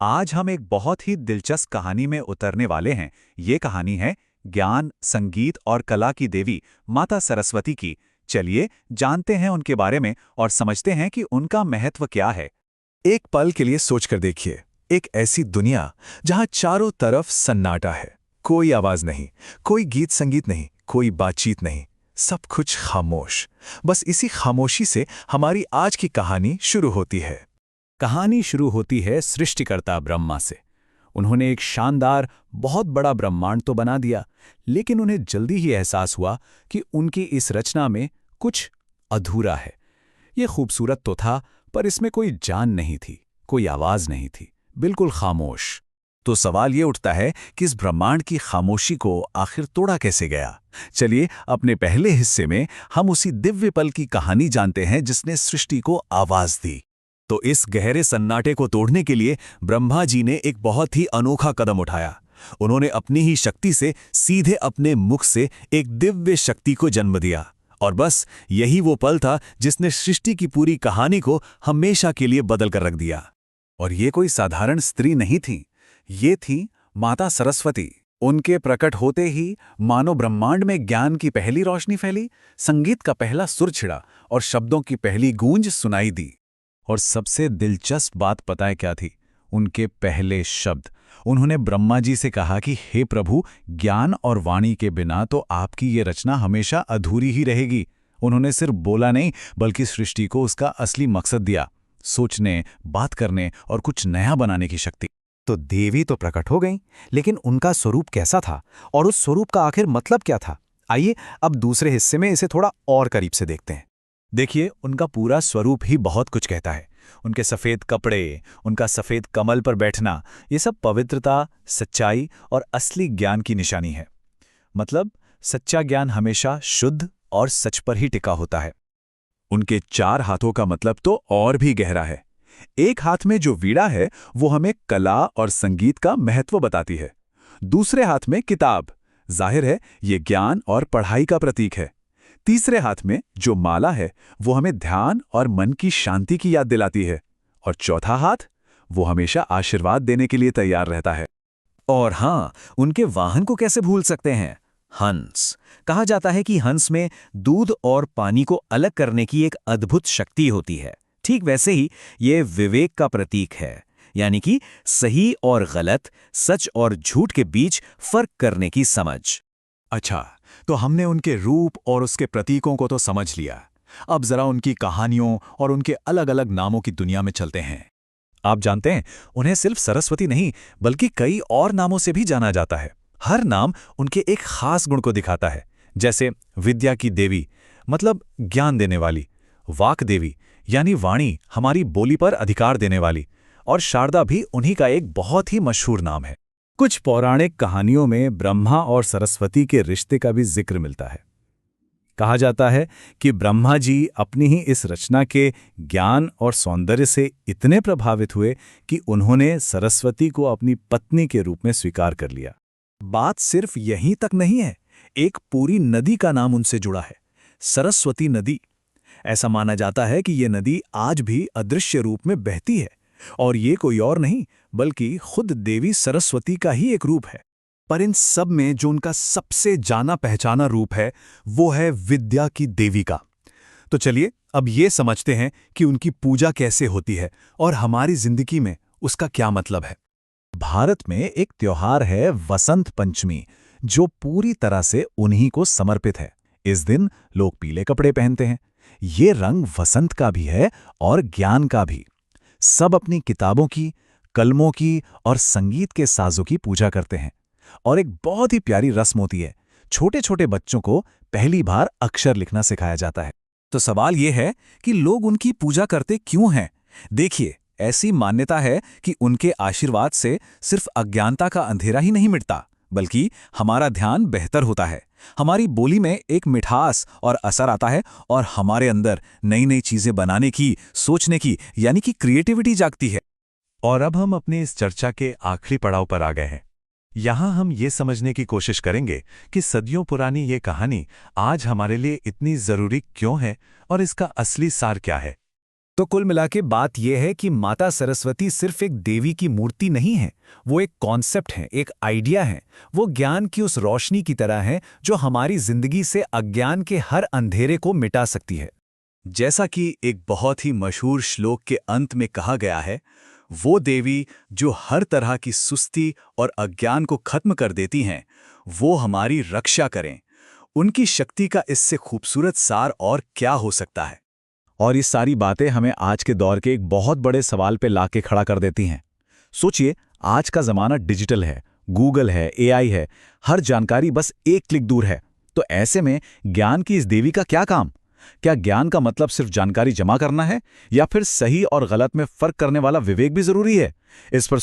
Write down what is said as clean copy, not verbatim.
आज हम एक बहुत ही दिलचस्प कहानी में उतरने वाले हैं। ये कहानी है ज्ञान, संगीत और कला की देवी माता सरस्वती की। चलिए जानते हैं उनके बारे में और समझते हैं कि उनका महत्व क्या है। एक पल के लिए सोचकर देखिए, एक ऐसी दुनिया जहां चारों तरफ सन्नाटा है। कोई आवाज नहीं, कोई गीत संगीत नहीं, कोई बातचीत नहीं, सब कुछ खामोश। बस इसी खामोशी से हमारी आज की कहानी शुरू होती है। कहानी शुरू होती है सृष्टिकर्ता ब्रह्मा से। उन्होंने एक शानदार, बहुत बड़ा ब्रह्मांड तो बना दिया, लेकिन उन्हें जल्दी ही एहसास हुआ कि उनकी इस रचना में कुछ अधूरा है। ये खूबसूरत तो था, पर इसमें कोई जान नहीं थी, कोई आवाज नहीं थी, बिल्कुल खामोश। तो सवाल ये उठता है कि इस ब्रह्मांड की खामोशी को आखिर तोड़ा कैसे गया। चलिए अपने पहले हिस्से में हम उसी दिव्य पल की कहानी जानते हैं जिसने सृष्टि को आवाज दी। तो इस गहरे सन्नाटे को तोड़ने के लिए ब्रह्मा जी ने एक बहुत ही अनोखा कदम उठाया। उन्होंने अपनी ही शक्ति से सीधे अपने मुख से एक दिव्य शक्ति को जन्म दिया। और बस यही वो पल था जिसने सृष्टि की पूरी कहानी को हमेशा के लिए बदल कर रख दिया। और ये कोई साधारण स्त्री नहीं थी, ये थी माता सरस्वती। उनके प्रकट होते ही मानो ब्रह्मांड में ज्ञान की पहली रोशनी फैली, संगीत का पहला सुर छिड़ा और शब्दों की पहली गूंज सुनाई दी। और सबसे दिलचस्प बात पता है क्या थी? उनके पहले शब्द। उन्होंने ब्रह्मा जी से कहा कि हे प्रभु, ज्ञान और वाणी के बिना तो आपकी ये रचना हमेशा अधूरी ही रहेगी। उन्होंने सिर्फ बोला नहीं, बल्कि सृष्टि को उसका असली मकसद दिया, सोचने, बात करने और कुछ नया बनाने की शक्ति। तो देवी तो प्रकट हो गईं, लेकिन उनका स्वरूप कैसा था और उस स्वरूप का आखिर मतलब क्या था? आइए अब दूसरे हिस्से में इसे थोड़ा और करीब से देखते हैं। देखिए, उनका पूरा स्वरूप ही बहुत कुछ कहता है। उनके सफ़ेद कपड़े, उनका सफ़ेद कमल पर बैठना, ये सब पवित्रता, सच्चाई और असली ज्ञान की निशानी है। मतलब सच्चा ज्ञान हमेशा शुद्ध और सच पर ही टिका होता है। उनके 4 हाथों का मतलब तो और भी गहरा है। एक हाथ में जो वीणा है वो हमें कला और संगीत का महत्व बताती है। दूसरे हाथ में किताब, जाहिर है ये ज्ञान और पढ़ाई का प्रतीक है। तीसरे हाथ में जो माला है वो हमें ध्यान और मन की शांति की याद दिलाती है। और चौथा हाथ, वो हमेशा आशीर्वाद देने के लिए तैयार रहता है। और हाँ, उनके वाहन को कैसे भूल सकते हैं? हंस। कहा जाता है कि हंस में दूध और पानी को अलग करने की एक अद्भुत शक्ति होती है। ठीक वैसे ही ये विवेक का प्रतीक है, यानी कि सही और गलत, सच और झूठ के बीच फर्क करने की समझ। अच्छा, तो हमने उनके रूप और उसके प्रतीकों को तो समझ लिया। अब जरा उनकी कहानियों और उनके अलग अलग नामों की दुनिया में चलते हैं। आप जानते हैं, उन्हें सिर्फ सरस्वती नहीं बल्कि कई और नामों से भी जाना जाता है। हर नाम उनके एक खास गुण को दिखाता है। जैसे विद्या की देवी, मतलब ज्ञान देने वाली। वाक देवी, यानी वाणी, हमारी बोली पर अधिकार देने वाली। और शारदा भी उन्हीं का एक बहुत ही मशहूर नाम है। कुछ पौराणिक कहानियों में ब्रह्मा और सरस्वती के रिश्ते का भी जिक्र मिलता है। कहा जाता है कि ब्रह्मा जी अपनी ही इस रचना के ज्ञान और सौंदर्य से इतने प्रभावित हुए कि उन्होंने सरस्वती को अपनी पत्नी के रूप में स्वीकार कर लिया। बात सिर्फ यहीं तक नहीं है, एक पूरी नदी का नाम उनसे जुड़ा है, सरस्वती नदी। ऐसा माना जाता है कि ये नदी आज भी अदृश्य रूप में बहती है, और ये कोई और नहीं बल्कि खुद देवी सरस्वती का ही एक रूप है। पर इन सब में जो उनका सबसे जाना पहचाना रूप है वो है विद्या की देवी का। तो चलिए अब ये समझते हैं कि उनकी पूजा कैसे होती है और हमारी जिंदगी में उसका क्या मतलब है। भारत में एक त्योहार है वसंत पंचमी, जो पूरी तरह से उन्हीं को समर्पित है। इस दिन लोग पीले कपड़े पहनते हैं। ये रंग वसंत का भी है और ज्ञान का भी। सब अपनी किताबों की, कलमों की और संगीत के साजों की पूजा करते हैं। और एक बहुत ही प्यारी रस्म होती है, छोटे छोटे बच्चों को पहली बार अक्षर लिखना सिखाया जाता है। तो सवाल यह है कि लोग उनकी पूजा करते क्यों हैं? देखिए, ऐसी मान्यता है कि उनके आशीर्वाद से सिर्फ अज्ञानता का अंधेरा ही नहीं मिटता, बल्कि हमारा ध्यान बेहतर होता है, हमारी बोली में एक मिठास और असर आता है, और हमारे अंदर नई नई चीजें बनाने की, सोचने की, यानी कि क्रिएटिविटी जागती है। और अब हम अपनी इस चर्चा के आखिरी पड़ाव पर आ गए हैं। यहाँ हम ये समझने की कोशिश करेंगे कि सदियों पुरानी ये कहानी आज हमारे लिए इतनी जरूरी क्यों है और इसका असली सार क्या है। तो कुल मिला के बात यह है कि माता सरस्वती सिर्फ एक देवी की मूर्ति नहीं है, वो एक कॉन्सेप्ट है, एक आइडिया है। वो ज्ञान की उस रोशनी की तरह है जो हमारी जिंदगी से अज्ञान के हर अंधेरे को मिटा सकती है। जैसा कि एक बहुत ही मशहूर श्लोक के अंत में कहा गया है, वो देवी जो हर तरह की सुस्ती और अज्ञान को खत्म कर देती हैं, वो हमारी रक्षा करें। उनकी शक्ति का इससे खूबसूरत सार और क्या हो सकता है। और ये सारी बातें हमें आज के दौर के एक बहुत बड़े सवाल पे लाके खड़ा कर देती हैं। सोचिए, आज का ज़माना डिजिटल है, गूगल है, एआई है, हर जानकारी बस एक क्लिक दूर है। तो ऐसे में ज्ञान की इस देवी का क्या काम? क्या ज्ञान का मतलब सिर्फ जानकारी जमा करना है, या फिर सही और गलत में फर्क करने वाला विवेक भी जरूरी है? इस पर